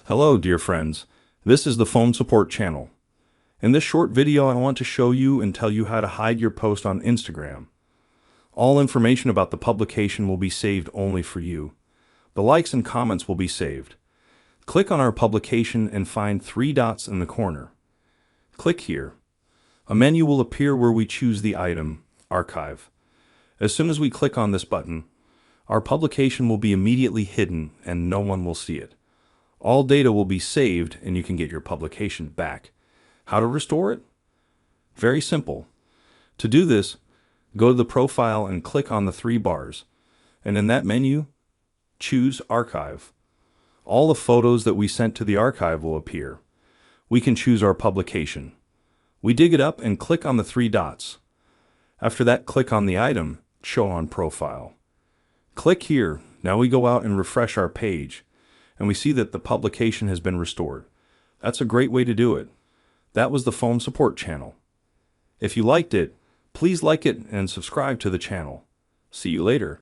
Hello, dear friends. This is the Phone Support channel. In this short video, I want to show you and tell you how to hide your post on Instagram. All information about the publication will be saved only for you. The likes and comments will be saved. Click on our publication and find 3 dots in the corner. Click here. A menu will appear where we choose the item, Archive. As soon as we click on this button, our publication will be immediately hidden and no one will see it. All data will be saved and you can get your publication back. How to restore it? Very simple. To do this, go to the profile and click on the 3 bars, and in that menu, choose Archive. All the photos that we sent to the archive will appear. We can choose our publication. We dig it up and click on the 3 dots. After that, click on the item, Show on Profile. Click here. Now we go out and refresh our page, and we see that the publication has been restored. That's a great way to do it. That was the Phone Support channel. If you liked it, please like it and subscribe to the channel. See you later.